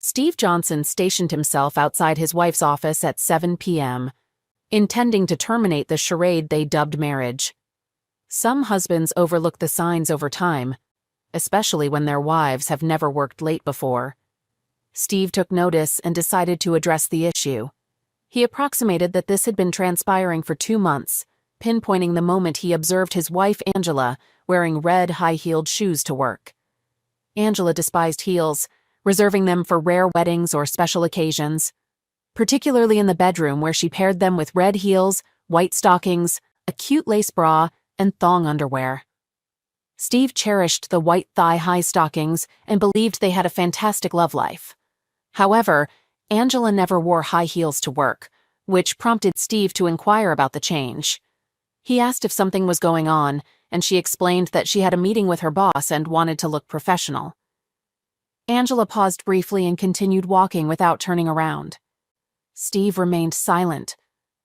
Steve Johnson stationed himself outside his wife's office at 7 p.m., intending to terminate the charade they dubbed marriage. Some husbands overlook the signs over time, especially when their wives have never worked late before. Steve took notice and decided to address the issue. He approximated that this had been transpiring for 2 months, pinpointing the moment he observed his wife Angela wearing red high-heeled shoes to work. Angela despised heels, reserving them for rare weddings or special occasions, particularly in the bedroom where she paired them with red heels, white stockings, a cute lace bra, and thong underwear. Steve cherished the white thigh-high stockings and believed they had a fantastic love life. However, Angela never wore high heels to work, which prompted Steve to inquire about the change. He asked if something was going on, and she explained that she had a meeting with her boss and wanted to look professional. Angela paused briefly and continued walking without turning around. Steve remained silent,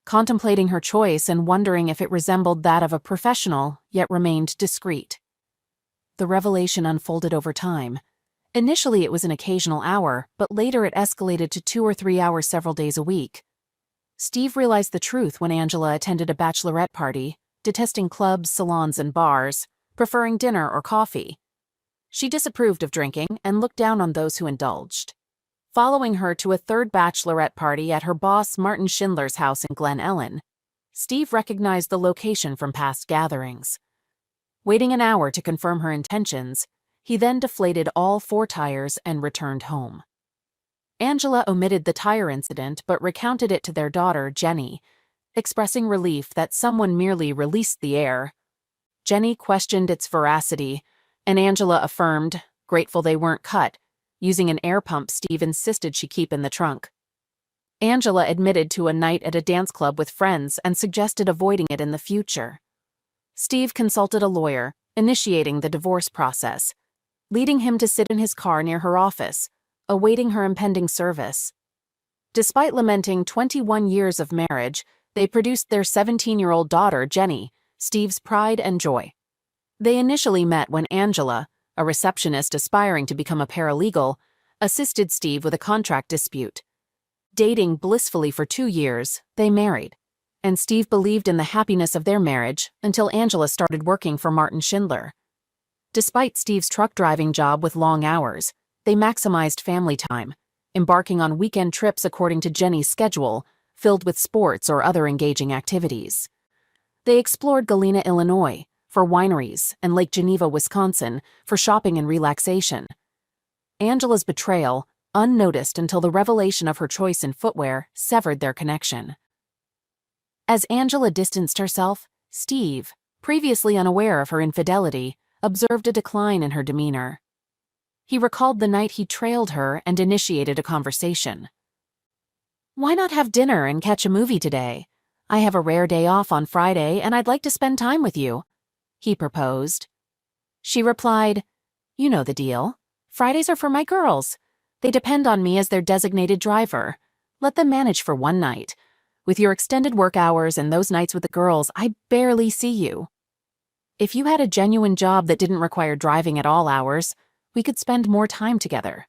contemplating her choice and wondering if it resembled that of a professional, yet remained discreet. The revelation unfolded over time. Initially, it was an occasional hour, but later it escalated to 2 or 3 hours several days a week. Steve realized the truth when Angela attended a bachelorette party, detesting clubs, salons, and bars, preferring dinner or coffee. She disapproved of drinking and looked down on those who indulged. Following her to a third bachelorette party at her boss Martin Schindler's house in Glen Ellen, Steve recognized the location from past gatherings. Waiting an hour to confirm her intentions, he then deflated all 4 tires and returned home. Angela omitted the tire incident but recounted it to their daughter, Jenny, expressing relief that someone merely released the air. Jenny questioned its veracity, and Angela affirmed, grateful they weren't cut, using an air pump Steve insisted she keep in the trunk. Angela admitted to a night at a dance club with friends and suggested avoiding it in the future. Steve consulted a lawyer, initiating the divorce process, leading him to sit in his car near her office, awaiting her impending service. Despite lamenting 21 years of marriage, they produced their 17-year-old daughter, Jenny, Steve's pride and joy. They initially met when Angela, a receptionist aspiring to become a paralegal, assisted Steve with a contract dispute. Dating blissfully for 2 years, they married, and Steve believed in the happiness of their marriage until Angela started working for Martin Schindler. Despite Steve's truck driving job with long hours, they maximized family time, embarking on weekend trips according to Jenny's schedule, filled with sports or other engaging activities. They explored Galena, Illinois, for wineries, and Lake Geneva, Wisconsin, for shopping and relaxation. Angela's betrayal, unnoticed until the revelation of her choice in footwear, severed their connection. As Angela distanced herself, Steve, previously unaware of her infidelity, observed a decline in her demeanor. He recalled the night he trailed her and initiated a conversation. "Why not have dinner and catch a movie today? I have a rare day off on Friday and I'd like to spend time with you," he proposed. She replied, "You know the deal. Fridays are for my girls. They depend on me as their designated driver. Let them manage for one night. With your extended work hours and those nights with the girls, I barely see you. If you had a genuine job that didn't require driving at all hours, we could spend more time together.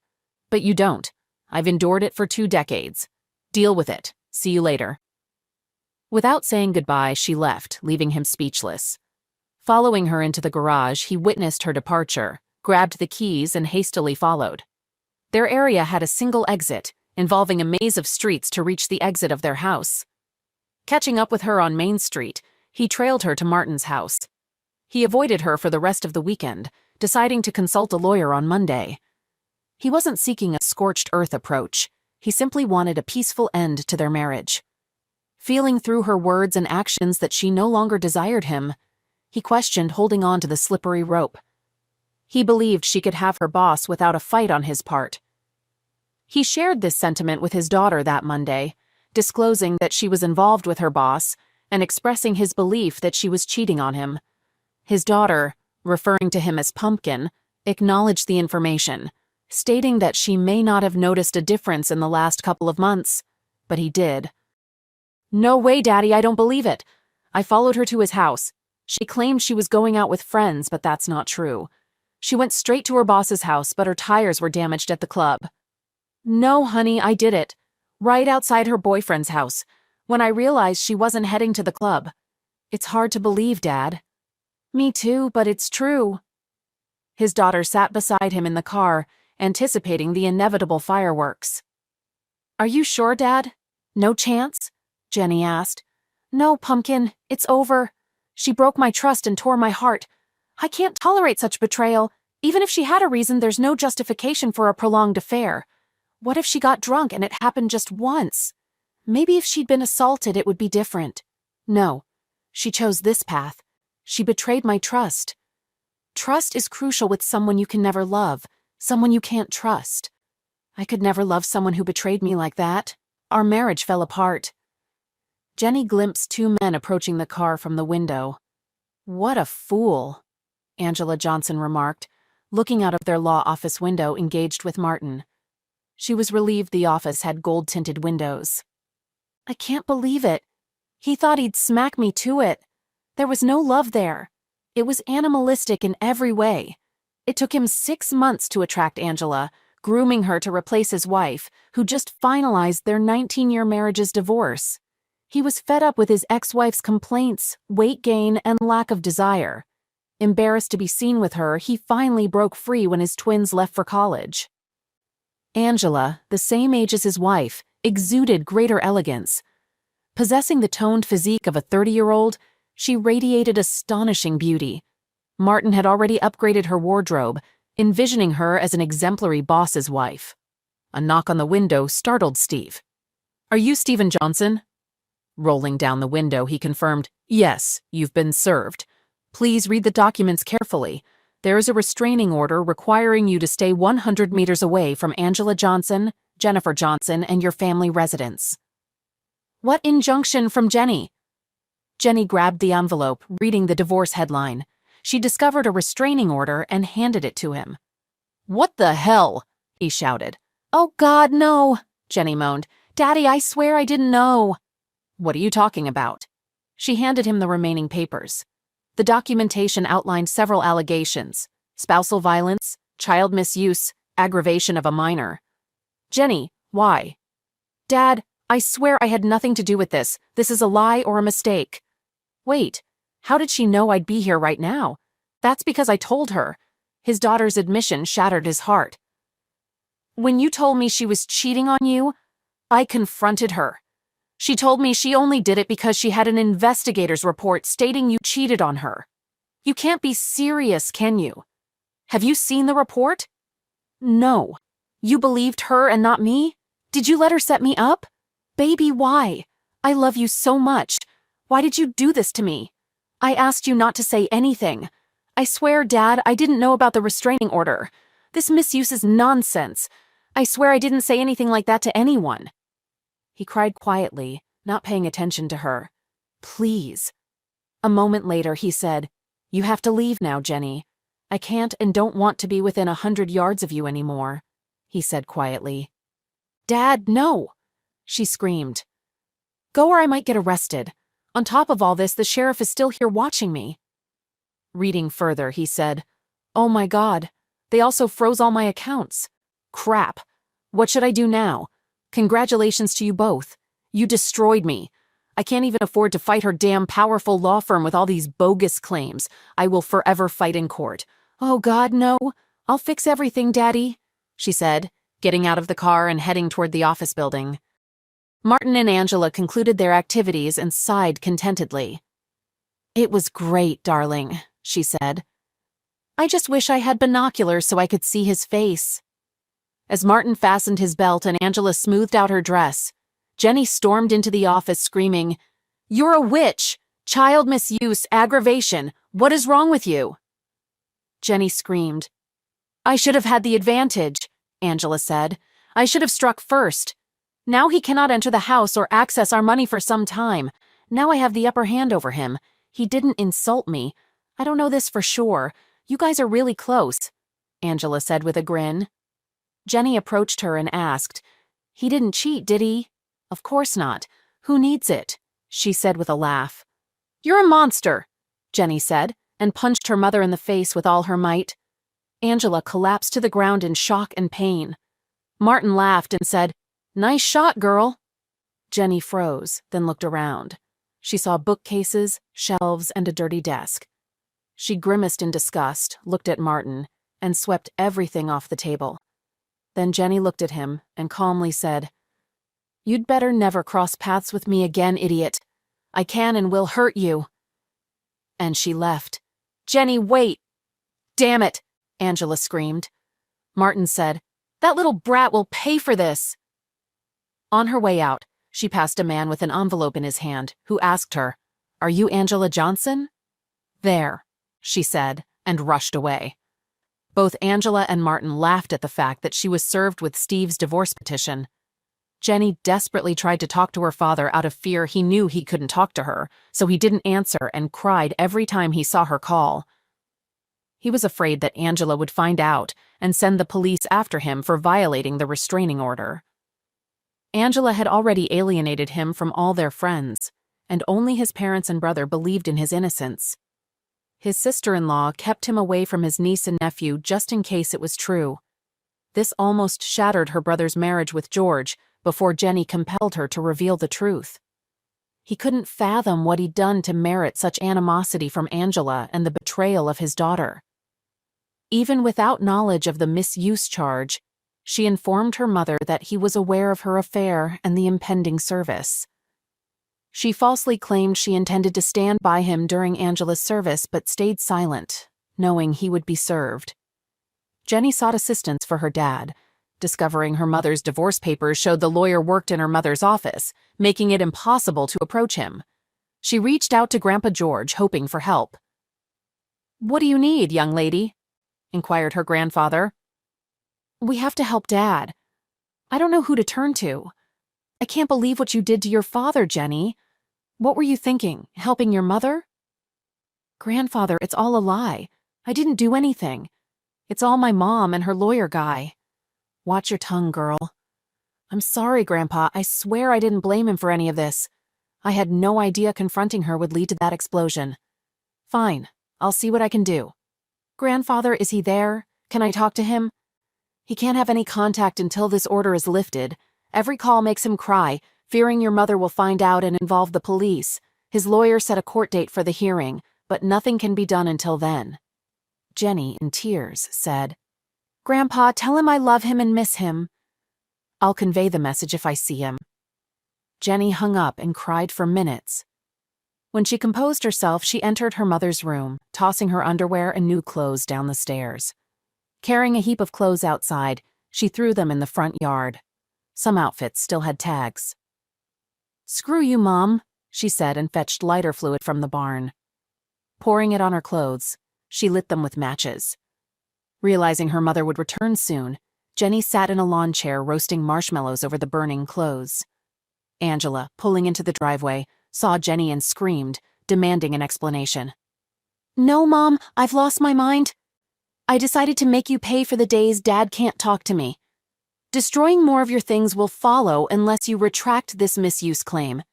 But you don't. I've endured it for 2 decades. Deal with it. See you later." Without saying goodbye, she left, leaving him speechless. Following her into the garage, he witnessed her departure, grabbed the keys, and hastily followed. Their area had a single exit, involving a maze of streets to reach the exit of their house. Catching up with her on Main Street, he trailed her to Martin's house. He avoided her for the rest of the weekend, deciding to consult a lawyer on Monday. He wasn't seeking a scorched earth approach. He simply wanted a peaceful end to their marriage. Feeling through her words and actions that she no longer desired him, he questioned holding on to the slippery rope. He believed she could have her boss without a fight on his part. He shared this sentiment with his daughter that Monday, disclosing that she was involved with her boss and expressing his belief that she was cheating on him. His daughter, referring to him as Pumpkin, acknowledged the information, stating that she may not have noticed a difference in the last couple of months, but he did. "No way, Daddy, I don't believe it. I followed her to his house. She claimed she was going out with friends, but that's not true. She went straight to her boss's house, but her tires were damaged at the club." No, honey, I did it. Right outside her boyfriend's house, when I realized she wasn't heading to the club. It's hard to believe, Dad. Me too, but it's true. His daughter sat beside him in the car, anticipating the inevitable fireworks. Are you sure, Dad? No chance? Jenny asked. No, Pumpkin, it's over. She broke my trust and tore my heart. I can't tolerate such betrayal. Even if she had a reason, there's no justification for a prolonged affair. What if she got drunk and it happened just once? Maybe if she'd been assaulted, it would be different. No, she chose this path. She betrayed my trust. Trust is crucial with someone you can never love, someone you can't trust. I could never love someone who betrayed me like that. Our marriage fell apart. Jenny glimpsed two men approaching the car from the window. What a fool, Angela Johnson remarked, looking out of their law office window engaged with Martin. She was relieved the office had gold-tinted windows. I can't believe it. He thought he'd smack me to it. There was no love there. It was animalistic in every way. It took him 6 months to attract Angela, grooming her to replace his wife, who just finalized their 19-year marriage's divorce. He was fed up with his ex-wife's complaints, weight gain, and lack of desire. Embarrassed to be seen with her, he finally broke free when his twins left for college. Angela, the same age as his wife, exuded greater elegance. Possessing the toned physique of a 30-year-old, she radiated astonishing beauty. Martin had already upgraded her wardrobe, envisioning her as an exemplary boss's wife. A knock on the window startled Steve. Are you Stephen Johnson? Rolling down the window, he confirmed, Yes, you've been served. Please read the documents carefully. There is a restraining order requiring you to stay 100 meters away from Angela Johnson, Jennifer Johnson, and your family residence. What injunction from Jenny? Jenny grabbed the envelope, reading the divorce headline. She discovered a restraining order and handed it to him. What the hell? He shouted. Oh God, no, Jenny moaned. Daddy, I swear I didn't know. What are you talking about? She handed him the remaining papers. The documentation outlined several allegations: spousal violence, child misuse, aggravation of a minor. Jenny, why? Dad, I swear I had nothing to do with this. This is a lie or a mistake. Wait, how did she know I'd be here right now? That's because I told her. His daughter's admission shattered his heart. When you told me she was cheating on you, I confronted her. She told me she only did it because she had an investigator's report stating you cheated on her. You can't be serious, can you? Have you seen the report? No. You believed her and not me? Did you let her set me up? Baby, why? I love you so much. Why did you do this to me? I asked you not to say anything. I swear, Dad, I didn't know about the restraining order. This misuse is nonsense. I swear I didn't say anything like that to anyone. He cried quietly, not paying attention to her. Please. A moment later, he said, You have to leave now, Jenny. I can't and don't want to be within 100 yards of you anymore, he said quietly. Dad, no, she screamed. Go or I might get arrested. On top of all this, the sheriff is still here watching me. Reading further, he said, Oh my God, they also froze all my accounts. Crap. What should I do now? Congratulations to you both. You destroyed me. I can't even afford to fight her damn powerful law firm with all these bogus claims. I will forever fight in court. Oh God, no. I'll fix everything, Daddy, she said, getting out of the car and heading toward the office building. Martin and Angela concluded their activities and sighed contentedly. It was great, darling, she said. I just wish I had binoculars so I could see his face. As Martin fastened his belt and Angela smoothed out her dress, Jenny stormed into the office screaming, You're a witch! Child misuse, aggravation. What is wrong with you? Jenny screamed. I should have had the advantage, Angela said. I should have struck first. Now he cannot enter the house or access our money for some time. Now I have the upper hand over him. He didn't insult me. I don't know this for sure. You guys are really close, Angela said with a grin. Jenny approached her and asked, He didn't cheat, did he? Of course not. Who needs it? She said with a laugh. You're a monster, Jenny said, and punched her mother in the face with all her might. Angela collapsed to the ground in shock and pain. Martin laughed and said, "Nice shot, girl." Jenny froze, then looked around. She saw bookcases, shelves, and a dirty desk. She grimaced in disgust, looked at Martin, and swept everything off the table. Then Jenny looked at him and calmly said, "You'd better never cross paths with me again, idiot. I can and will hurt you." And she left. "Jenny, wait!" "Damn it!" Angela screamed. Martin said, "That little brat will pay for this." On her way out, she passed a man with an envelope in his hand, who asked her, "Are you Angela Johnson?" "There," she said, and rushed away. Both Angela and Martin laughed at the fact that she was served with Steve's divorce petition. Jenny desperately tried to talk to her father out of fear he knew he couldn't talk to her, so he didn't answer and cried every time he saw her call. He was afraid that Angela would find out and send the police after him for violating the restraining order. Angela had already alienated him from all their friends, and only his parents and brother believed in his innocence. His sister-in-law kept him away from his niece and nephew just in case it was true. This almost shattered her brother's marriage with George before Jenny compelled her to reveal the truth. He couldn't fathom what he'd done to merit such animosity from Angela and the betrayal of his daughter. Even without knowledge of the misuse charge, she informed her mother that he was aware of her affair and the impending service. She falsely claimed she intended to stand by him during Angela's service but stayed silent, knowing he would be served. Jenny sought assistance for her dad, discovering her mother's divorce papers showed the lawyer worked in her mother's office, making it impossible to approach him. She reached out to Grandpa George, hoping for help. "What do you need, young lady?" inquired her grandfather. "We have to help Dad. I don't know who to turn to. I can't believe what you did to your father, Jenny. What were you thinking, helping your mother?" "Grandfather, it's all a lie. I didn't do anything. It's all my mom and her lawyer guy." "Watch your tongue, girl." "I'm sorry, Grandpa. I swear I didn't blame him for any of this. I had no idea confronting her would lead to that explosion." "Fine. I'll see what I can do." "Grandfather, is he there? Can I talk to him?" "He can't have any contact until this order is lifted. Every call makes him cry, fearing your mother will find out and involve the police. His lawyer set a court date for the hearing, but nothing can be done until then." Jenny, in tears, said, "Grandpa, tell him I love him and miss him." "I'll convey the message if I see him." Jenny hung up and cried for minutes. When she composed herself, she entered her mother's room, tossing her underwear and new clothes down the stairs. Carrying a heap of clothes outside, she threw them in the front yard. Some outfits still had tags. "Screw you, Mom," she said and fetched lighter fluid from the barn. Pouring it on her clothes, she lit them with matches. Realizing her mother would return soon, Jenny sat in a lawn chair roasting marshmallows over the burning clothes. Angela, pulling into the driveway, saw Jenny and screamed, demanding an explanation. "No, Mom, I've lost my mind. I decided to make you pay for the days Dad can't talk to me. Destroying more of your things will follow unless you retract this misuse claim.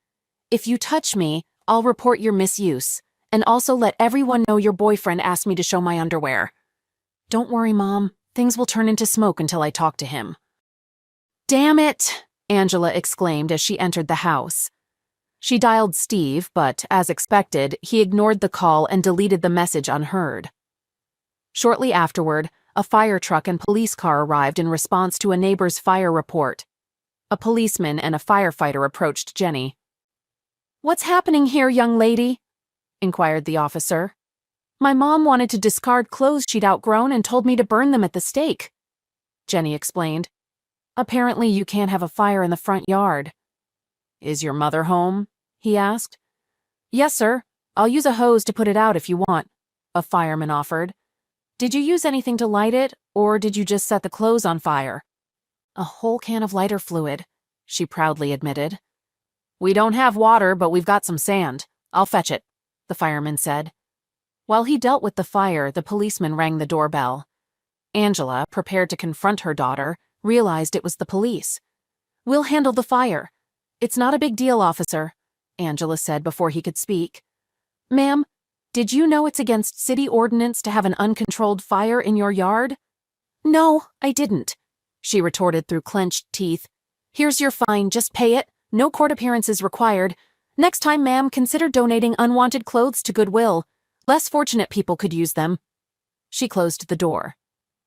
If you touch me, I'll report your misuse, and also let everyone know your boyfriend asked me to show my underwear. Don't worry, Mom. Things will turn into smoke until I talk to him." "Damn it!" Angela exclaimed as she entered the house. She dialed Steve, but, as expected, he ignored the call and deleted the message unheard. Shortly afterward, a fire truck and police car arrived in response to a neighbor's fire report. A policeman and a firefighter approached Jenny. "What's happening here, young lady?" inquired the officer. "My mom wanted to discard clothes she'd outgrown and told me to burn them at the stake," Jenny explained. "Apparently you can't have a fire in the front yard." "Is your mother home?" he asked. "Yes, sir. I'll use a hose to put it out if you want," a fireman offered. "Did you use anything to light it, or did you just set the clothes on fire?" "A whole can of lighter fluid," she proudly admitted. "We don't have water, but we've got some sand. I'll fetch it," the fireman said. While he dealt with the fire, the policeman rang the doorbell. Angela, prepared to confront her daughter, realized it was the police. "We'll handle the fire." "It's not a big deal, officer," Angela said before he could speak. "Ma'am, did you know it's against city ordinance to have an uncontrolled fire in your yard?" "No, I didn't," she retorted through clenched teeth. "Here's your fine, just pay it. No court appearances required. Next time, ma'am, consider donating unwanted clothes to Goodwill. Less fortunate people could use them." She closed the door.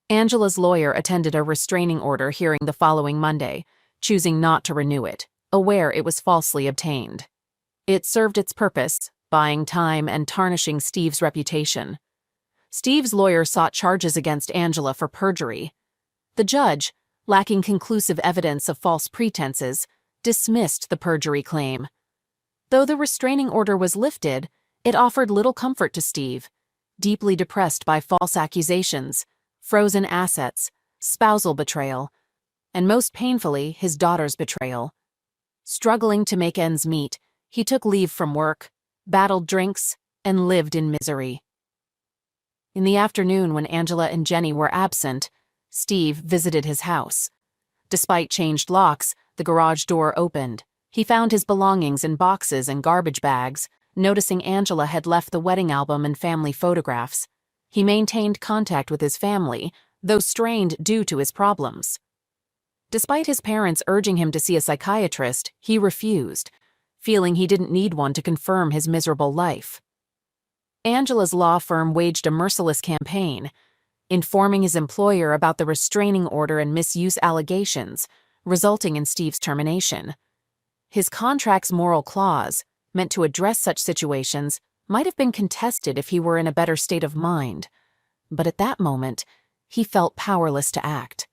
Angela's lawyer attended a restraining order hearing the following Monday, choosing not to renew it, aware it was falsely obtained. It served its purpose, buying time and tarnishing Steve's reputation. Steve's lawyer sought charges against Angela for perjury. The judge, lacking conclusive evidence of false pretenses, dismissed the perjury claim. Though the restraining order was lifted, it offered little comfort to Steve, deeply depressed by false accusations, frozen assets, spousal betrayal, and most painfully, his daughter's betrayal. Struggling to make ends meet, he took leave from work, battled drinks, and lived in misery. In the afternoon, when Angela and Jenny were absent, Steve visited his house. Despite changed locks, the garage door opened. He found his belongings in boxes and garbage bags, noticing Angela had left the wedding album and family photographs. He maintained contact with his family, though strained due to his problems. Despite his parents urging him to see a psychiatrist, he refused, feeling he didn't need one to confirm his miserable life. Angela's law firm waged a merciless campaign, informing his employer about the restraining order and misuse allegations, resulting in Steve's termination. His contract's moral clause, meant to address such situations, might have been contested if he were in a better state of mind, but at that moment, he felt powerless to act.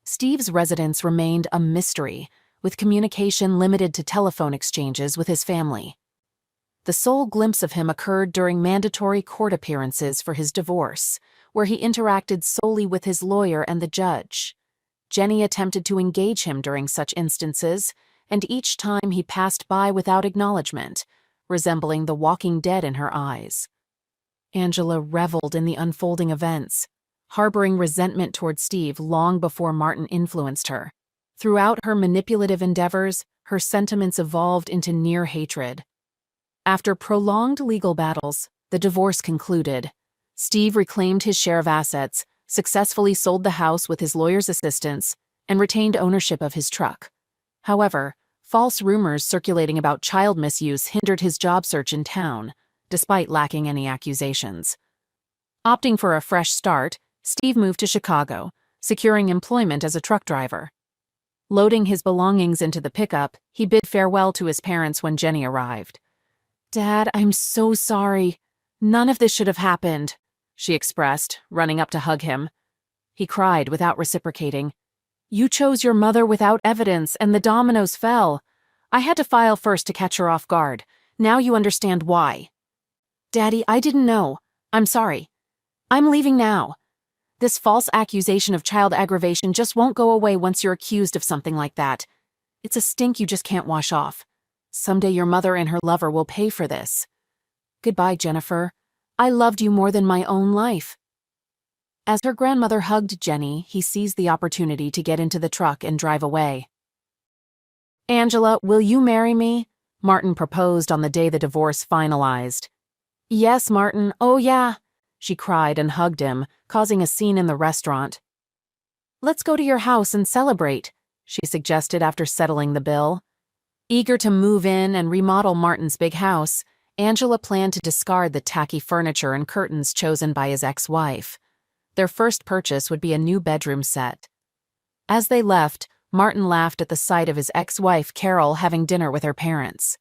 Steve's residence remained a mystery, with communication limited to telephone exchanges with his family. The sole glimpse of him occurred during mandatory court appearances for his divorce, where he interacted solely with his lawyer and the judge. Jenny attempted to engage him during such instances, and each time he passed by without acknowledgement, resembling the walking dead in her eyes. Angela reveled in the unfolding events, harboring resentment toward Steve long before Martin influenced her. Throughout her manipulative endeavors, her sentiments evolved into near hatred. After prolonged legal battles, the divorce concluded. Steve reclaimed his share of assets, successfully sold the house with his lawyer's assistance, and retained ownership of his truck. However, false rumors circulating about child misuse hindered his job search in town, despite lacking any accusations. Opting for a fresh start, Steve moved to Chicago, securing employment as a truck driver. Loading his belongings into the pickup, he bid farewell to his parents when Jenny arrived. "Dad, I'm so sorry. None of this should have happened," she expressed, running up to hug him. He cried without reciprocating. "You chose your mother without evidence, and the dominoes fell. I had to file first to catch her off guard. Now you understand why." "Daddy, I didn't know. I'm sorry. I'm leaving now. This false accusation of child aggravation just won't go away once you're accused of something like that. It's a stink you just can't wash off. Someday your mother and her lover will pay for this. Goodbye, Jennifer. I loved you more than my own life." As her grandmother hugged Jenny, he seized the opportunity to get into the truck and drive away. "Angela, will you marry me?" Martin proposed on the day the divorce finalized. "Yes, Martin. Oh, yeah," she cried and hugged him, causing a scene in the restaurant. "Let's go to your house and celebrate," she suggested after settling the bill. Eager to move in and remodel Martin's big house, Angela planned to discard the tacky furniture and curtains chosen by his ex-wife. Their first purchase would be a new bedroom set. As they left, Martin laughed at the sight of his ex-wife, Carol, having dinner with her parents.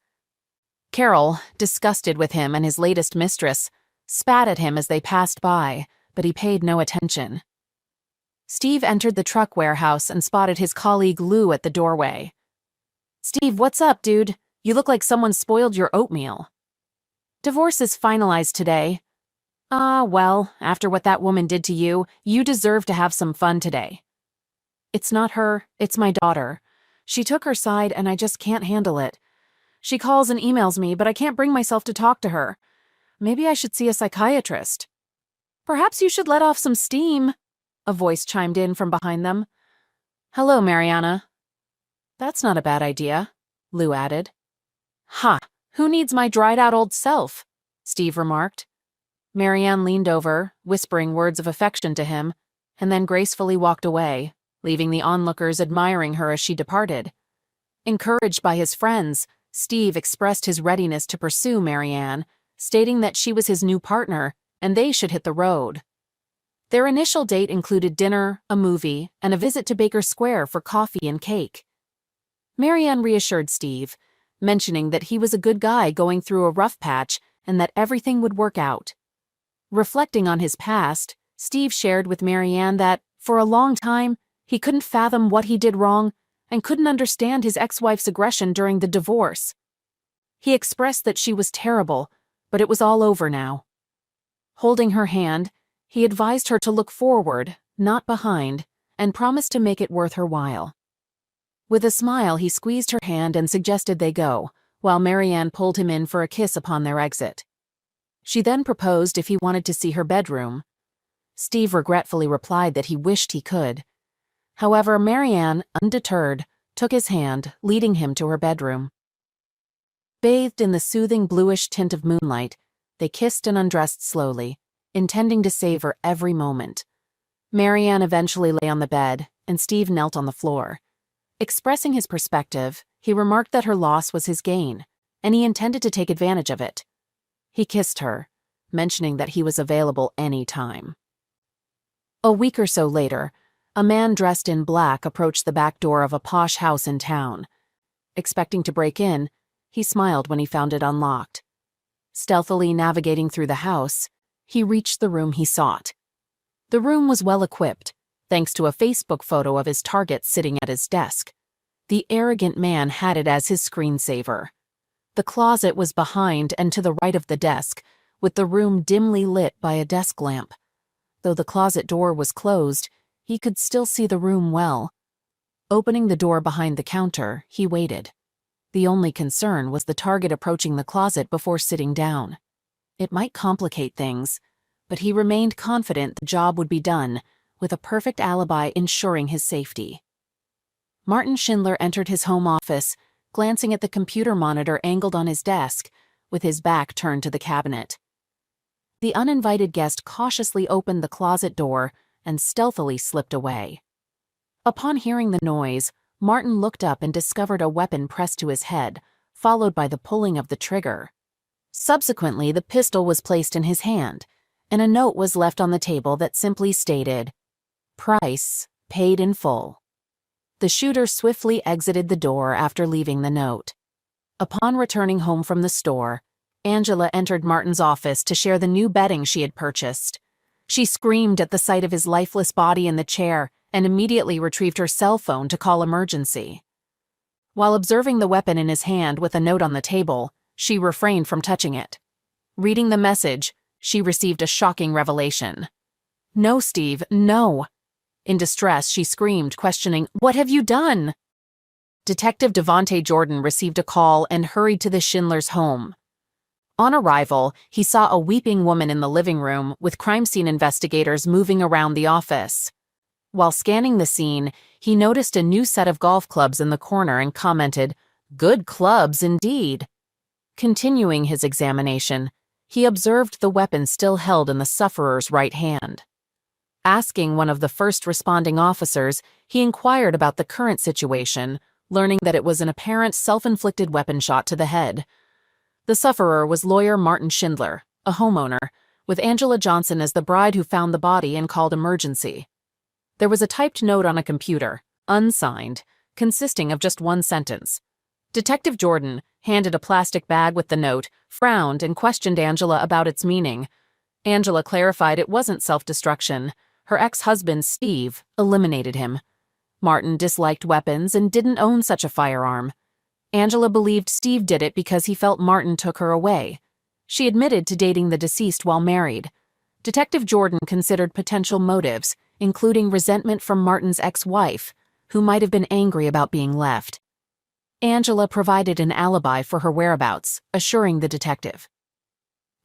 Carol, disgusted with him and his latest mistress, spat at him as they passed by, but he paid no attention. Steve entered the truck warehouse and spotted his colleague Lou at the doorway. "Steve, what's up, dude? You look like someone spoiled your oatmeal." "Divorce is finalized today." "Ah, well, after what that woman did to you, you deserve to have some fun today." "It's not her, it's my daughter. She took her side and I just can't handle it. She calls and emails me, but I can't bring myself to talk to her. Maybe I should see a psychiatrist." "Perhaps you should let off some steam," a voice chimed in from behind them. "Hello, Mariana." "That's not a bad idea," Lou added. "Ha, who needs my dried-out old self?" Steve remarked. Marianne leaned over, whispering words of affection to him, and then gracefully walked away, leaving the onlookers admiring her as she departed. Encouraged by his friends, Steve expressed his readiness to pursue Marianne, stating that she was his new partner and they should hit the road. Their initial date included dinner, a movie, and a visit to Baker Square for coffee and cake. Marianne reassured Steve, mentioning that he was a good guy going through a rough patch and that everything would work out. Reflecting on his past, Steve shared with Marianne that, for a long time, he couldn't fathom what he did wrong and couldn't understand his ex-wife's aggression during the divorce. He expressed that she was terrible, but it was all over now. Holding her hand, he advised her to look forward, not behind, and promised to make it worth her while. With a smile, he squeezed her hand and suggested they go, while Marianne pulled him in for a kiss upon their exit. She then proposed if he wanted to see her bedroom. Steve regretfully replied that he wished he could. However, Marianne, undeterred, took his hand, leading him to her bedroom. Bathed in the soothing bluish tint of moonlight, they kissed and undressed slowly, intending to savor every moment. Marianne eventually lay on the bed, and Steve knelt on the floor. Expressing his perspective, he remarked that her loss was his gain, and he intended to take advantage of it. He kissed her, mentioning that he was available any time. A week or so later, a man dressed in black approached the back door of a posh house in town. Expecting to break in, he smiled when he found it unlocked. Stealthily navigating through the house, he reached the room he sought. The room was well equipped, thanks to a Facebook photo of his target sitting at his desk. The arrogant man had it as his screensaver. The closet was behind and to the right of the desk, with the room dimly lit by a desk lamp. Though the closet door was closed, he could still see the room well. Opening the door behind the counter, he waited. The only concern was the target approaching the closet before sitting down. It might complicate things, but he remained confident the job would be done, with a perfect alibi ensuring his safety. Martin Schindler entered his home office, glancing at the computer monitor angled on his desk, with his back turned to the cabinet. The uninvited guest cautiously opened the closet door and stealthily slipped away. Upon hearing the noise, Martin looked up and discovered a weapon pressed to his head, followed by the pulling of the trigger. Subsequently, the pistol was placed in his hand, and a note was left on the table that simply stated, "Price paid in full." The shooter swiftly exited the door after leaving the note. Upon returning home from the store, Angela entered Martin's office to share the new bedding she had purchased. She screamed at the sight of his lifeless body in the chair and immediately retrieved her cell phone to call emergency. While observing the weapon in his hand with a note on the table, she refrained from touching it. Reading the message, she received a shocking revelation. "No, Steve, no." In distress, she screamed, questioning, "What have you done?" Detective Devontae Jordan received a call and hurried to the Schindlers' home. On arrival, he saw a weeping woman in the living room, with crime scene investigators moving around the office. While scanning the scene, he noticed a new set of golf clubs in the corner and commented, "Good clubs indeed." Continuing his examination, he observed the weapon still held in the sufferer's right hand. Asking one of the first responding officers, he inquired about the current situation, learning that it was an apparent self-inflicted weapon shot to the head. The sufferer was lawyer Martin Schindler, a homeowner, with Angela Johnson as the bride who found the body and called emergency. There was a typed note on a computer, unsigned, consisting of just one sentence. Detective Jordan handed a plastic bag with the note, frowned, and questioned Angela about its meaning. Angela clarified it wasn't self-destruction. Her ex-husband, Steve, eliminated him. Martin disliked weapons and didn't own such a firearm. Angela believed Steve did it because he felt Martin took her away. She admitted to dating the deceased while married. Detective Jordan considered potential motives, including resentment from Martin's ex-wife, who might have been angry about being left. Angela provided an alibi for her whereabouts, assuring the detective.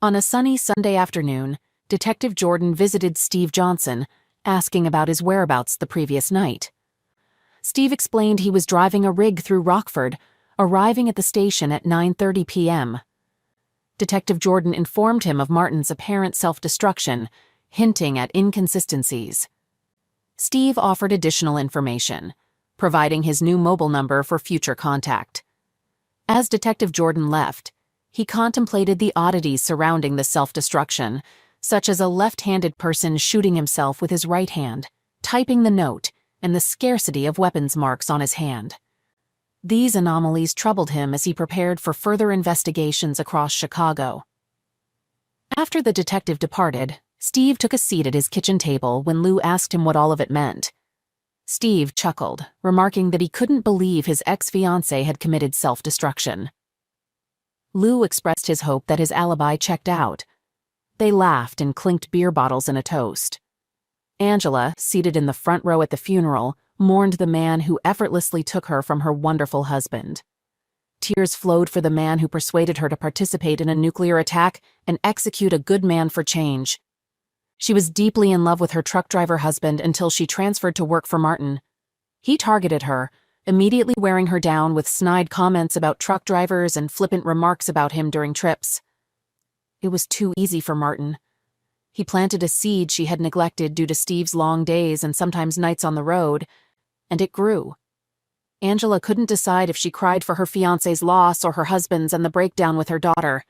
On a sunny Sunday afternoon, Detective Jordan visited Steve Johnson, asking about his whereabouts the previous night. Steve explained he was driving a rig through Rockford, arriving at the station at 9:30 p.m. Detective Jordan informed him of Martin's apparent self-destruction, hinting at inconsistencies. Steve offered additional information, providing his new mobile number for future contact. As Detective Jordan left, he contemplated the oddities surrounding the self-destruction, such as a left-handed person shooting himself with his right hand, typing the note, and the scarcity of weapons marks on his hand. These anomalies troubled him as he prepared for further investigations across Chicago. After the detective departed, Steve took a seat at his kitchen table when Lou asked him what all of it meant. Steve chuckled, remarking that he couldn't believe his ex-fiancée had committed self-destruction. Lou expressed his hope that his alibi checked out. They laughed and clinked beer bottles in a toast. Angela, seated in the front row at the funeral, mourned the man who effortlessly took her from her wonderful husband. Tears flowed for the man who persuaded her to participate in a nuclear attack and execute a good man for change. She was deeply in love with her truck driver husband until she transferred to work for Martin. He targeted her, immediately wearing her down with snide comments about truck drivers and flippant remarks about him during trips. It was too easy for Martin. He planted a seed she had neglected due to Steve's long days and sometimes nights on the road, and it grew. Angela couldn't decide if she cried for her fiancé's loss or her husband's and the breakdown with her daughter.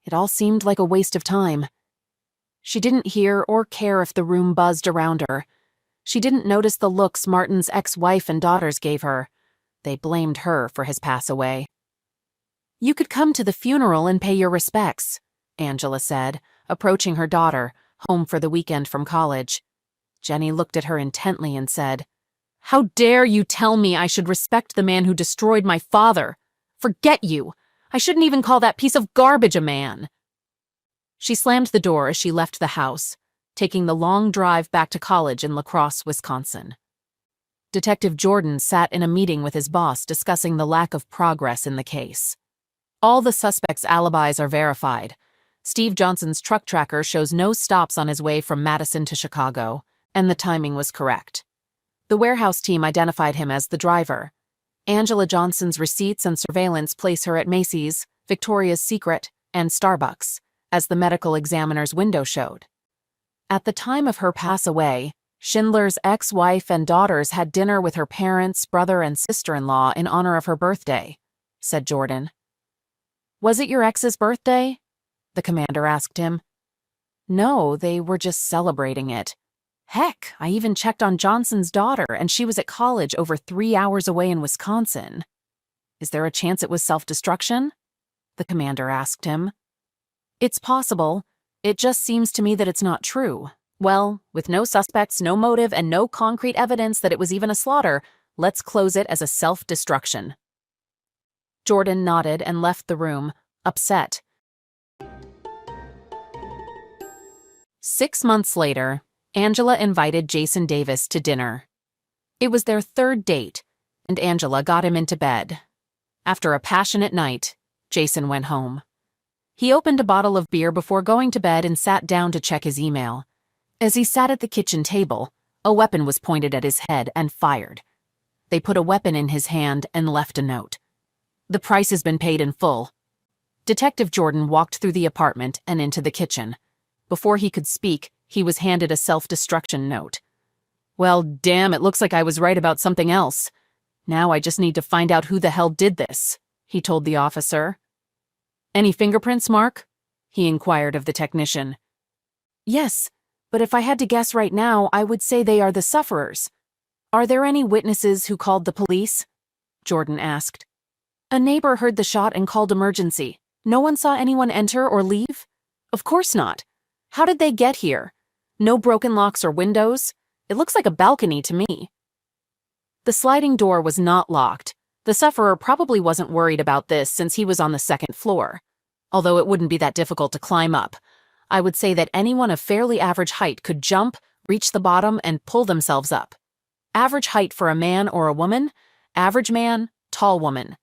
It all seemed like a waste of time. She didn't hear or care if the room buzzed around her. She didn't notice the looks Martin's ex-wife and daughters gave her. They blamed her for his pass away. "You could come to the funeral and pay your respects," Angela said, approaching her daughter, home for the weekend from college. Jenny looked at her intently and said, "How dare you tell me I should respect the man who destroyed my father? Forget you! I shouldn't even call that piece of garbage a man." She slammed the door as she left the house, taking the long drive back to college in La Crosse, Wisconsin. Detective Jordan sat in a meeting with his boss discussing the lack of progress in the case. All the suspects' alibis are verified. Steve Johnson's truck tracker shows no stops on his way from Madison to Chicago, and the timing was correct. The warehouse team identified him as the driver. Angela Johnson's receipts and surveillance place her at Macy's, Victoria's Secret, and Starbucks, as the medical examiner's window showed. At the time of her pass away, Schindler's ex-wife and daughters had dinner with her parents, brother, and sister-in-law in honor of her birthday, said Jordan. "Was it your ex's birthday?" the commander asked him. "No, they were just celebrating it. Heck, I even checked on Johnson's daughter, and she was at college over 3 hours away in Wisconsin." "Is there a chance it was self-destruction?" the commander asked him. "It's possible. It just seems to me that it's not true. Well, with no suspects, no motive, and no concrete evidence that it was even a slaughter, let's close it as a self-destruction." Jordan nodded and left the room, upset. 6 months later, Angela invited Jason Davis to dinner. It was their third date, and Angela got him into bed. After a passionate night, Jason went home. He opened a bottle of beer before going to bed and sat down to check his email. As he sat at the kitchen table, a weapon was pointed at his head and fired. They put a weapon in his hand and left a note. "The price has been paid in full." Detective Jordan walked through the apartment and into the kitchen. Before he could speak, he was handed a self-destruction note. "Well, damn, it looks like I was right about something else. Now I just need to find out who the hell did this," he told the officer. "Any fingerprints, Mark?" he inquired of the technician. "Yes, but if I had to guess right now, I would say they are the sufferers. Are there any witnesses who called the police?" Jordan asked. "A neighbor heard the shot and called emergency. No one saw anyone enter or leave?" "Of course not. How did they get here? No broken locks or windows? It looks like a balcony to me." The sliding door was not locked. The sufferer probably wasn't worried about this since he was on the second floor. Although it wouldn't be that difficult to climb up. I would say that anyone of fairly average height could jump, reach the bottom, and pull themselves up. Average height for a man or a woman? Average man, tall woman.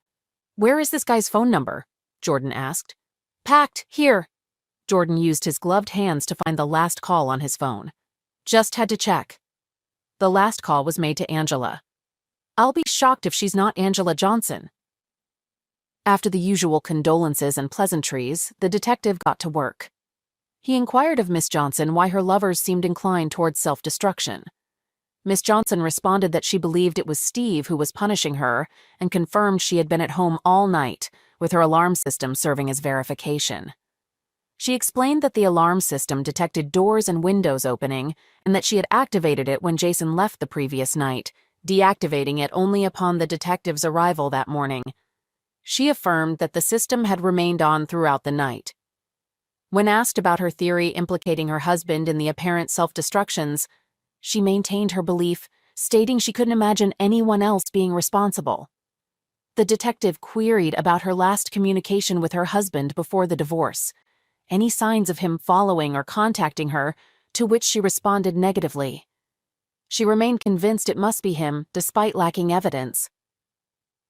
"Where is this guy's phone number?" Jordan asked. "Packed, here." Jordan used his gloved hands to find the last call on his phone. "Just had to check." The last call was made to Angela. "I'll be shocked if she's not Angela Johnson." After the usual condolences and pleasantries, the detective got to work. He inquired of Miss Johnson why her lovers seemed inclined towards self-destruction. Miss Johnson responded that she believed it was Steve who was punishing her and confirmed she had been at home all night, with her alarm system serving as verification. She explained that the alarm system detected doors and windows opening and that she had activated it when Jason left the previous night, deactivating it only upon the detective's arrival that morning. She affirmed that the system had remained on throughout the night. When asked about her theory implicating her husband in the apparent self-destructions, she maintained her belief, stating she couldn't imagine anyone else being responsible. The detective queried about her last communication with her husband before the divorce, any signs of him following or contacting her, to which she responded negatively. She remained convinced it must be him, despite lacking evidence.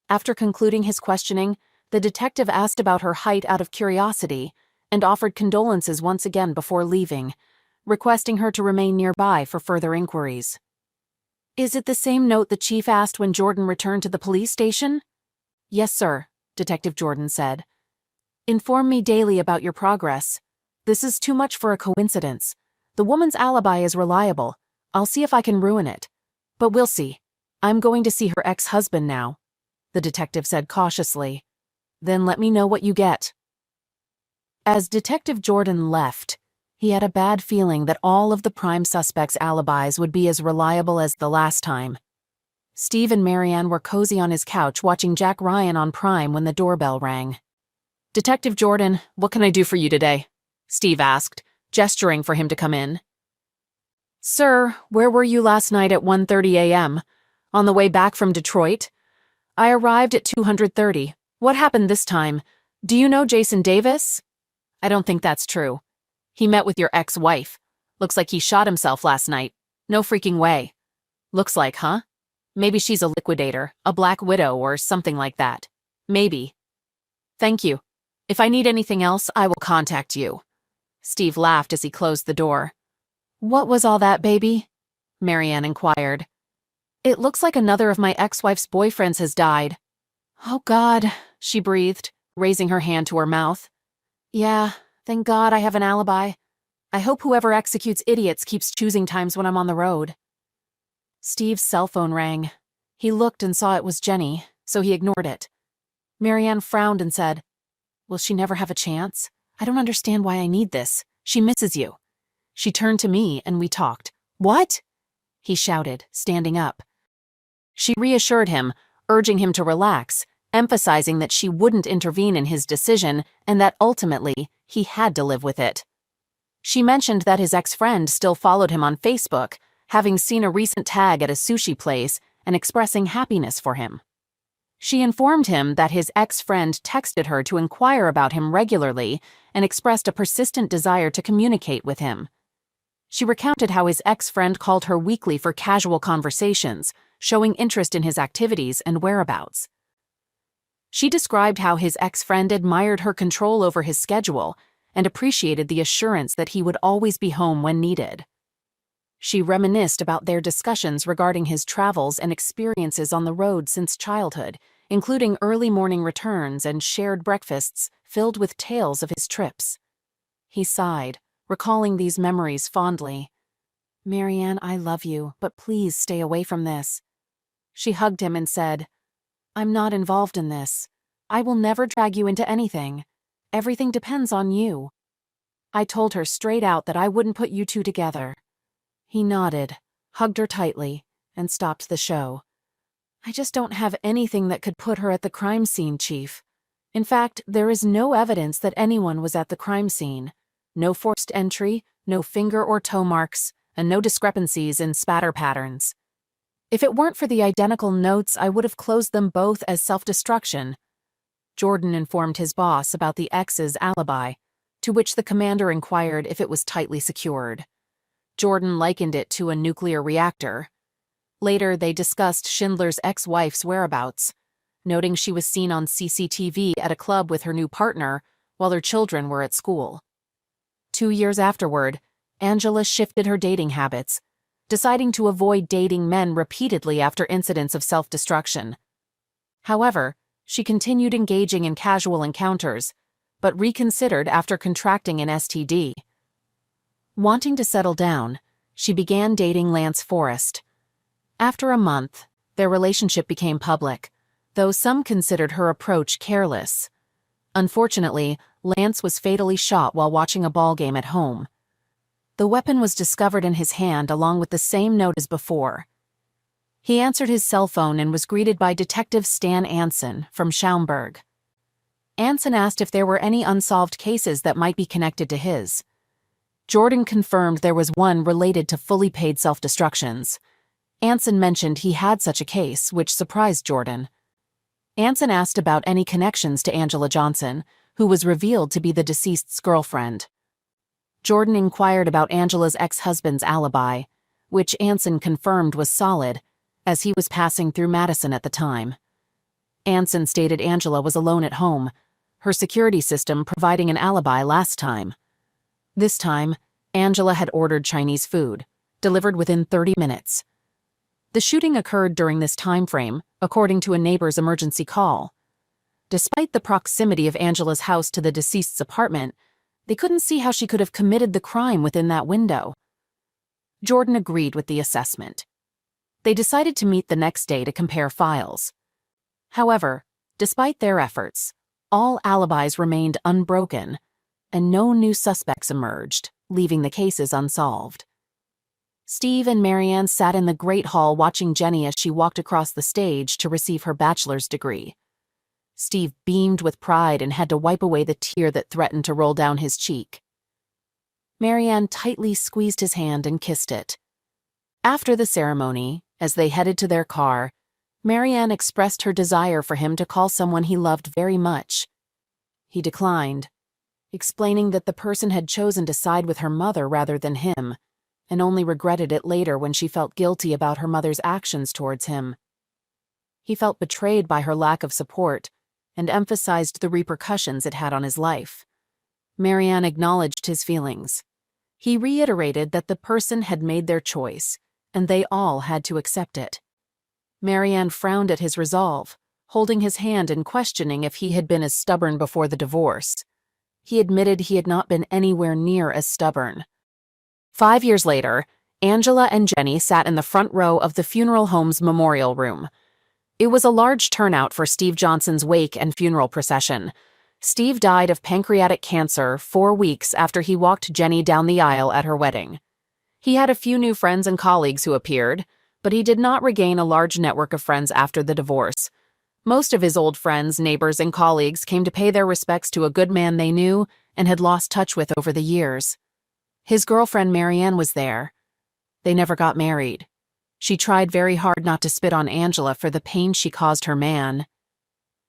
After concluding his questioning, the detective asked about her height out of curiosity and offered condolences once again before leaving, requesting her to remain nearby for further inquiries. "Is it the same note the chief asked when Jordan returned to the police station?" "Yes, sir," Detective Jordan said. "Inform me daily about your progress. This is too much for a coincidence. The woman's alibi is reliable. I'll see if I can ruin it. But we'll see. I'm going to see her ex-husband now," the detective said cautiously. "Then let me know what you get." As Detective Jordan left, he had a bad feeling that all of the prime suspects' alibis would be as reliable as the last time. Steve and Marianne were cozy on his couch watching Jack Ryan on Prime when the doorbell rang. "Detective Jordan, what can I do for you today?" Steve asked, gesturing for him to come in. "Sir, where were you last night at 1:30 a.m.? On the way back from Detroit? I arrived at 230. What happened this time? Do you know Jason Davis?" "I don't think that's true. He met with your ex-wife. Looks like he shot himself last night. No freaking way." "Looks like, huh? Maybe she's a liquidator, a black widow, or something like that. Maybe. Thank you. If I need anything else, I will contact you." Steve laughed as he closed the door. "What was all that, baby?" Marianne inquired. "It looks like another of my ex-wife's boyfriends has died." "Oh, God," she breathed, raising her hand to her mouth. "Yeah, thank God I have an alibi. I hope whoever executes idiots keeps choosing times when I'm on the road." Steve's cell phone rang. He looked and saw it was Jenny, so he ignored it. Marianne frowned and said, "Will she never have a chance? I don't understand why I need this. She misses you." She turned to me and we talked. "What?" he shouted, standing up. She reassured him, urging him to relax, emphasizing that she wouldn't intervene in his decision and that ultimately he had to live with it. She mentioned that his ex-friend still followed him on Facebook, having seen a recent tag at a sushi place and expressing happiness for him. She informed him that his ex-friend texted her to inquire about him regularly and expressed a persistent desire to communicate with him. She recounted how his ex-friend called her weekly for casual conversations, showing interest in his activities and whereabouts. She described how his ex-friend admired her control over his schedule and appreciated the assurance that he would always be home when needed. She reminisced about their discussions regarding his travels and experiences on the road since childhood, including early morning returns and shared breakfasts filled with tales of his trips. He sighed, recalling these memories fondly. "Marianne, I love you, but please stay away from this." She hugged him and said, "I'm not involved in this. I will never drag you into anything. Everything depends on you." I told her straight out that I wouldn't put you two together. He nodded, hugged her tightly, and stopped the show. "I just don't have anything that could put her at the crime scene, Chief. In fact, there is no evidence that anyone was at the crime scene. No forced entry, no finger or toe marks, and no discrepancies in spatter patterns. If it weren't for the identical notes, I would have closed them both as self-destruction." Jordan informed his boss about the ex's alibi, to which the commander inquired if it was tightly secured. Jordan likened it to a nuclear reactor. Later, they discussed Schindler's ex-wife's whereabouts, noting she was seen on CCTV at a club with her new partner while her children were at school. 2 years afterward, Angela shifted her dating habits, deciding to avoid dating men repeatedly after incidents of self-destruction. However, she continued engaging in casual encounters, but reconsidered after contracting an STD. Wanting to settle down, she began dating Lance Forrest. After a month, their relationship became public, though some considered her approach careless. Unfortunately, Lance was fatally shot while watching a ball game at home. The weapon was discovered in his hand along with the same note as before. He answered his cell phone and was greeted by Detective Stan Anson from Schaumburg. Anson asked if there were any unsolved cases that might be connected to his. Jordan confirmed there was one related to fully paid self-destructions. Anson mentioned he had such a case, which surprised Jordan. Anson asked about any connections to Angela Johnson, who was revealed to be the deceased's girlfriend. Jordan inquired about Angela's ex-husband's alibi, which Anson confirmed was solid, as he was passing through Madison at the time. Anson stated Angela was alone at home, her security system providing an alibi last time. This time, Angela had ordered Chinese food, delivered within 30 minutes. The shooting occurred during this time frame, according to a neighbor's emergency call. Despite the proximity of Angela's house to the deceased's apartment, they couldn't see how she could have committed the crime within that window. Jordan agreed with the assessment. They decided to meet the next day to compare files. However, despite their efforts, all alibis remained unbroken, and no new suspects emerged, leaving the cases unsolved. Steve and Marianne sat in the Great Hall watching Jenny as she walked across the stage to receive her bachelor's degree. Steve beamed with pride and had to wipe away the tear that threatened to roll down his cheek. Marianne tightly squeezed his hand and kissed it. After the ceremony, as they headed to their car, Marianne expressed her desire for him to call someone he loved very much. He declined, explaining that the person had chosen to side with her mother rather than him, and only regretted it later when she felt guilty about her mother's actions towards him. He felt betrayed by her lack of support and emphasized the repercussions it had on his life. Marianne acknowledged his feelings. He reiterated that the person had made their choice, and they all had to accept it. Marianne frowned at his resolve, holding his hand and questioning if he had been as stubborn before the divorce. He admitted he had not been anywhere near as stubborn. 5 years later, Angela and Jenny sat in the front row of the funeral home's memorial room. It was a large turnout for Steve Johnson's wake and funeral procession. Steve died of pancreatic cancer 4 weeks after he walked Jenny down the aisle at her wedding. He had a few new friends and colleagues who appeared, but he did not regain a large network of friends after the divorce. Most of his old friends, neighbors, and colleagues came to pay their respects to a good man they knew and had lost touch with over the years. His girlfriend Marianne was there. They never got married. She tried very hard not to spit on Angela for the pain she caused her man.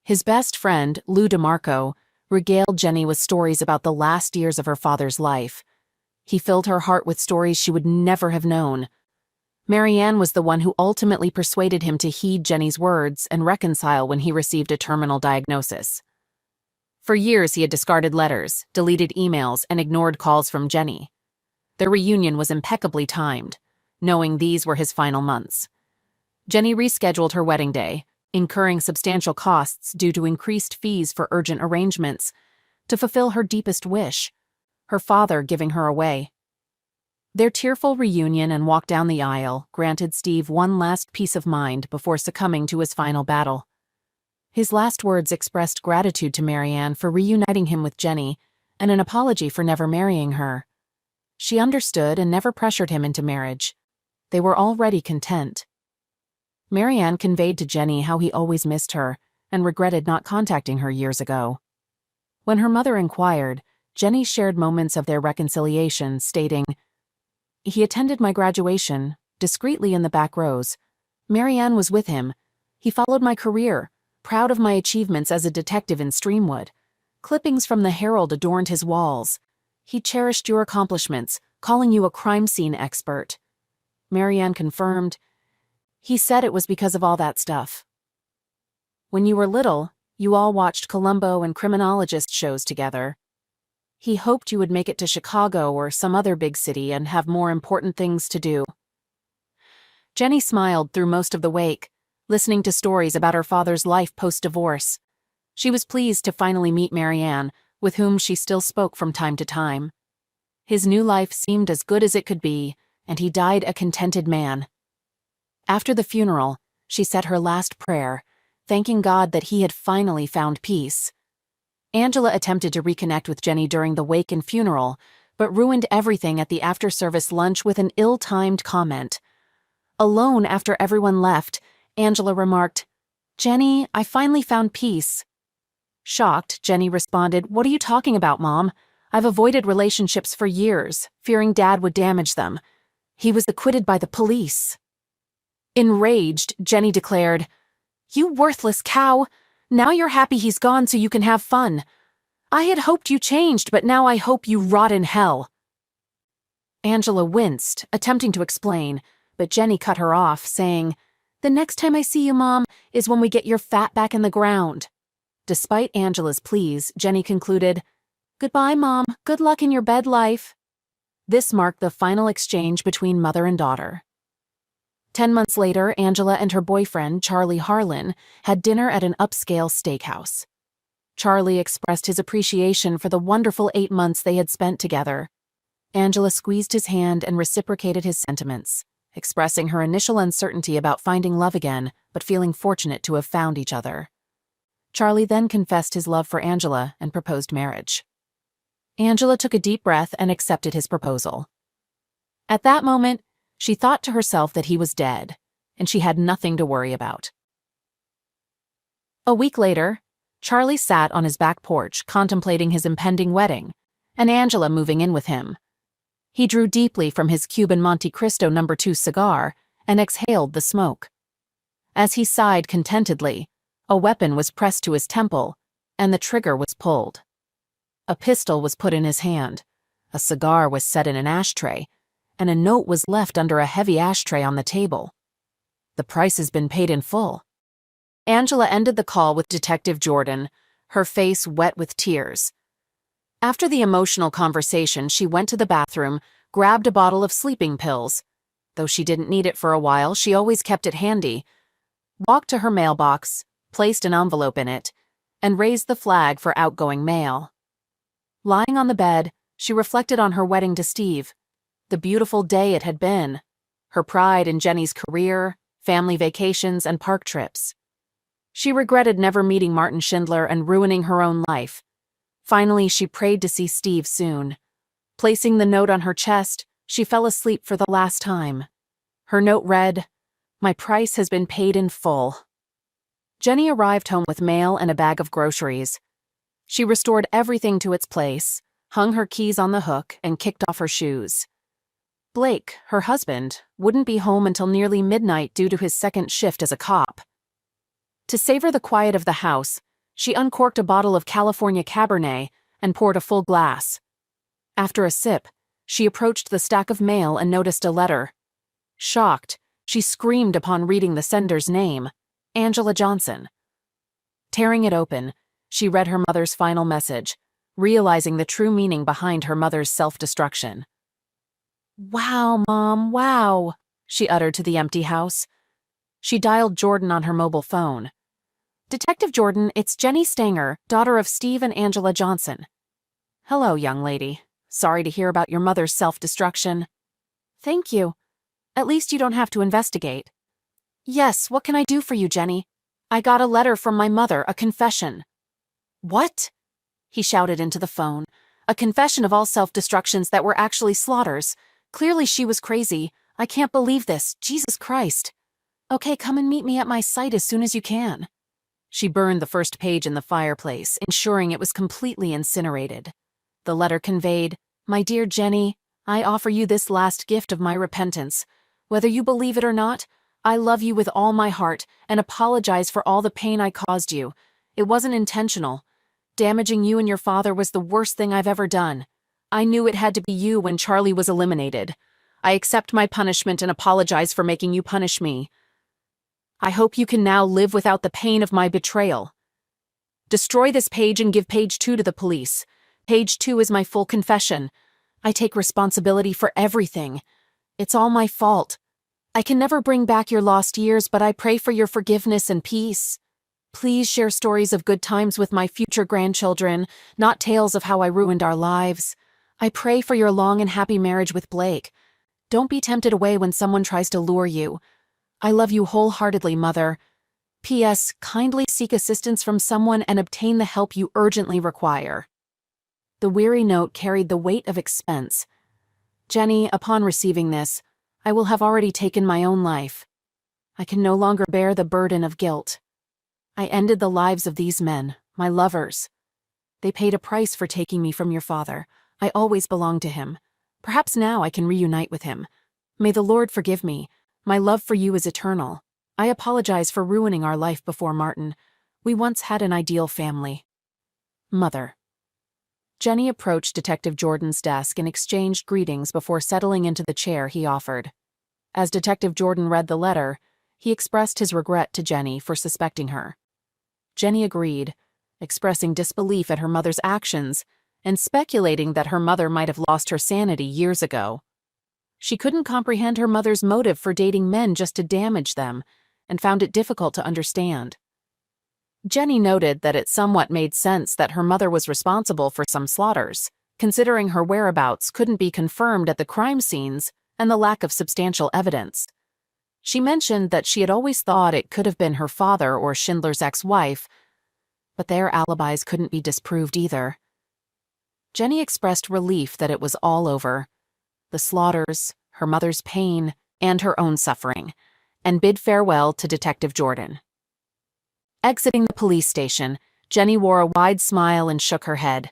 His best friend, Lou DeMarco, regaled Jenny with stories about the last years of her father's life. He filled her heart with stories she would never have known. Marianne was the one who ultimately persuaded him to heed Jenny's words and reconcile when he received a terminal diagnosis. For years he had discarded letters, deleted emails, and ignored calls from Jenny. Their reunion was impeccably timed, knowing these were his final months. Jenny rescheduled her wedding day, incurring substantial costs due to increased fees for urgent arrangements, to fulfill her deepest wish, her father giving her away. Their tearful reunion and walk down the aisle granted Steve one last peace of mind before succumbing to his final battle. His last words expressed gratitude to Marianne for reuniting him with Jenny and an apology for never marrying her. She understood and never pressured him into marriage. They were already content. Marianne conveyed to Jenny how he always missed her and regretted not contacting her years ago. When her mother inquired, Jenny shared moments of their reconciliation, stating, "He attended my graduation, discreetly in the back rows. Marianne was with him. He followed my career, proud of my achievements as a detective in Streamwood. Clippings from the Herald adorned his walls. He cherished your accomplishments, calling you a crime scene expert." Marianne confirmed, "He said it was because of all that stuff. When you were little, you all watched Columbo and criminologist shows together. He hoped you would make it to Chicago or some other big city and have more important things to do." Jenny smiled through most of the wake, listening to stories about her father's life post-divorce. She was pleased to finally meet Marianne, with whom she still spoke from time to time. His new life seemed as good as it could be, and he died a contented man. After the funeral, she said her last prayer, thanking God that he had finally found peace. Angela attempted to reconnect with Jenny during the wake and funeral, but ruined everything at the after-service lunch with an ill-timed comment. Alone after everyone left, Angela remarked, "Jenny, I finally found peace." Shocked, Jenny responded, "What are you talking about, Mom? I've avoided relationships for years, fearing Dad would damage them. He was acquitted by the police." Enraged, Jenny declared, "You worthless cow! Now you're happy he's gone so you can have fun. I had hoped you changed, but now I hope you rot in hell." Angela winced, attempting to explain, but Jenny cut her off, saying, "The next time I see you, Mom, is when we get your fat back in the ground." Despite Angela's pleas, Jenny concluded, "Goodbye, Mom. Good luck in your bed life." This marked the final exchange between mother and daughter. 10 months later, Angela and her boyfriend, Charlie Harlan, had dinner at an upscale steakhouse. Charlie expressed his appreciation for the wonderful 8 months they had spent together. Angela squeezed his hand and reciprocated his sentiments, expressing her initial uncertainty about finding love again, but feeling fortunate to have found each other. Charlie then confessed his love for Angela and proposed marriage. Angela took a deep breath and accepted his proposal. At that moment, she thought to herself that he was dead, and she had nothing to worry about. A week later, Charlie sat on his back porch contemplating his impending wedding, and Angela moving in with him. He drew deeply from his Cuban Monte Cristo No. 2 cigar and exhaled the smoke. As he sighed contentedly, a weapon was pressed to his temple, and the trigger was pulled. A pistol was put in his hand, a cigar was set in an ashtray, and a note was left under a heavy ashtray on the table. "The price has been paid in full." Angela ended the call with Detective Jordan, her face wet with tears. After the emotional conversation, she went to the bathroom, grabbed a bottle of sleeping pills. Though she didn't need it for a while, she always kept it handy, walked to her mailbox, placed an envelope in it, and raised the flag for outgoing mail. Lying on the bed, she reflected on her wedding to Steve, the beautiful day it had been, her pride in Jenny's career, family vacations, and park trips. She regretted never meeting Martin Schindler and ruining her own life. Finally, she prayed to see Steve soon. Placing the note on her chest, she fell asleep for the last time. Her note read, "My price has been paid in full." Jenny arrived home with mail and a bag of groceries. She restored everything to its place, hung her keys on the hook, and kicked off her shoes. Blake, her husband, wouldn't be home until nearly midnight due to his second shift as a cop. To savor the quiet of the house, she uncorked a bottle of California Cabernet and poured a full glass. After a sip, she approached the stack of mail and noticed a letter. Shocked, she screamed upon reading the sender's name, Angela Johnson. Tearing it open, she read her mother's final message, realizing the true meaning behind her mother's self-destruction. "Wow, Mom, wow," she uttered to the empty house. She dialed Jordan on her mobile phone. "Detective Jordan, it's Jenny Stanger, daughter of Steve and Angela Johnson." "Hello, young lady. Sorry to hear about your mother's self-destruction." "Thank you. At least you don't have to investigate." "Yes, what can I do for you, Jenny? I got a letter from my mother, a confession." "What?" he shouted into the phone. "A confession of all self-destructions that were actually slaughters. Clearly she was crazy. I can't believe this. Jesus Christ. Okay, come and meet me at my site as soon as you can." She burned the first page in the fireplace, ensuring it was completely incinerated. The letter conveyed, "My dear Jenny, I offer you this last gift of my repentance. Whether you believe it or not, I love you with all my heart and apologize for all the pain I caused you. It wasn't intentional. Damaging you and your father was the worst thing I've ever done. I knew it had to be you when Charlie was eliminated. I accept my punishment and apologize for making you punish me. I hope you can now live without the pain of my betrayal. Destroy this page and give page 2 to the police. Page 2 is my full confession. I take responsibility for everything. It's all my fault. I can never bring back your lost years, but I pray for your forgiveness and peace. Please share stories of good times with my future grandchildren, not tales of how I ruined our lives. I pray for your long and happy marriage with Blake. Don't be tempted away when someone tries to lure you. I love you wholeheartedly, Mother. P.S. Kindly seek assistance from someone and obtain the help you urgently require. The weary note carried the weight of expense. Jenny, upon receiving this, I will have already taken my own life. I can no longer bear the burden of guilt. I ended the lives of these men, my lovers. They paid a price for taking me from your father. I always belonged to him. Perhaps now I can reunite with him. May the Lord forgive me. My love for you is eternal. I apologize for ruining our life before Martin. We once had an ideal family. Mother. Jenny approached Detective Jordan's desk and exchanged greetings before settling into the chair he offered. As Detective Jordan read the letter, he expressed his regret to Jenny for suspecting her. Jenny agreed, expressing disbelief at her mother's actions and speculating that her mother might have lost her sanity years ago. She couldn't comprehend her mother's motive for dating men just to damage them, and found it difficult to understand. Jenny noted that it somewhat made sense that her mother was responsible for some slaughters, considering her whereabouts couldn't be confirmed at the crime scenes and the lack of substantial evidence. She mentioned that she had always thought it could have been her father or Schindler's ex-wife, but their alibis couldn't be disproved either. Jenny expressed relief that it was all over. The slaughters, her mother's pain, and her own suffering, and bid farewell to Detective Jordan. Exiting the police station, Jenny wore a wide smile and shook her head.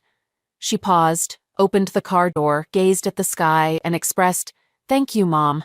She paused, opened the car door, gazed at the sky, and expressed, "Thank you, Mom.